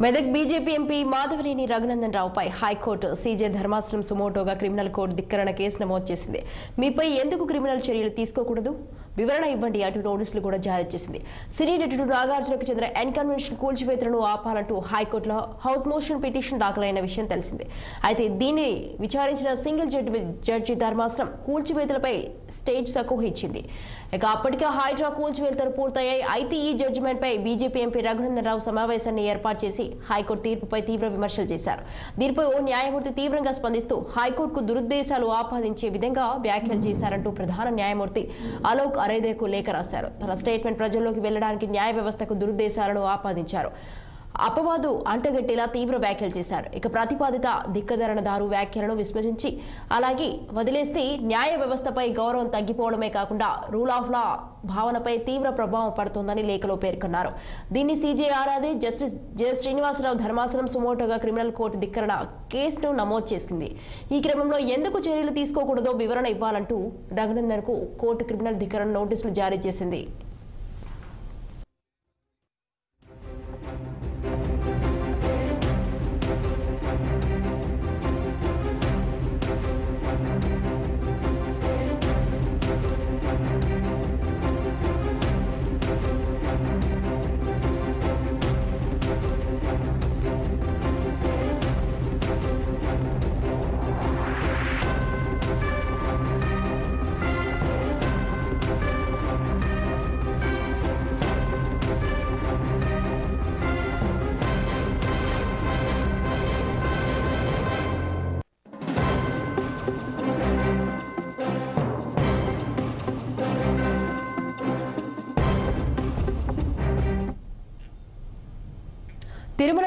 Medak BJP MP Madhavareni Raghunandan రావుపై high court CJ ధర్మాసనం సుమోటోగా క్రిమినల్ కోర్టు ధిక్కరణ కేసు నమోదు చేసింది. మీపై ఎందుకు క్రిమినల్ చర్యలు తీసుకోకూడదు, వివరణ ఇవ్వండి అంటూ నోటీసులు కూడా జారీ చేసింది. సినీ నటుడు నాగార్జునకు చెందిన ఎన్కన్వెన్షన్ కూల్చివేతలను ఆపాలంటూ హైకోర్టులో హౌస్ మోషన్ పిటిషన్ దాఖలైన విషయం తెలిసిందే. అయితే దీన్ని విచారించిన సింగిల్ జడ్జి ధర్మాసనం కూల్చివేతలపై స్టేట్ సక్కు ఇచ్చింది. ఇక అప్పటికే హైడ్రా కూల్చివేతలు పూర్తయ్యాయి. అయితే ఈ జడ్జిమెంట్ పై బీజేపీ ఎంపీ రఘునందన్ రావు సమావేశాన్ని ఏర్పాటు చేసి హైకోర్టు తీర్పుపై తీవ్ర విమర్శలు చేశారు. దీనిపై ఓ న్యాయమూర్తి తీవ్రంగా స్పందిస్తూ హైకోర్టుకు దురుద్దేశాలు ఆపాదించే విధంగా వ్యాఖ్యలు చేశారంటూ ప్రధాన న్యాయమూర్తి అలోక్ అరేదేకు లేఖ రాశారు. తన స్టేట్మెంట్ ప్రజల్లోకి వెళ్లడానికి న్యాయ వ్యవస్థకు దురుద్దేశాలను ఆపాదించారు. అపవాదు అంటగట్టేలా తీవ్ర వ్యాఖ్యలు చేశారు. ఇక ప్రతిపాదిత ధిక్కరణదారు వ్యాఖ్యలను విస్మరించి అలాగే వదిలేస్తే న్యాయ వ్యవస్థపై గౌరవం తగ్గిపోవడమే కాకుండా రూల్ ఆఫ్ లా భావనపై తీవ్ర ప్రభావం పడుతోందని లేఖలో పేర్కొన్నారు. దీన్ని CJ Aradhe justice J Srinivasarao ధర్మాసనం సుమోటోగా క్రిమినల్ కోర్టు ధిక్కరణ కేసును నమోదు చేసింది. ఈ క్రమంలో ఎందుకు చర్యలు తీసుకోకూడదో వివరణ ఇవ్వాలంటూ రఘునందన్కు కోర్టు క్రిమినల్ ధిక్కరణ నోటీసులు జారీ చేసింది. తిరుమల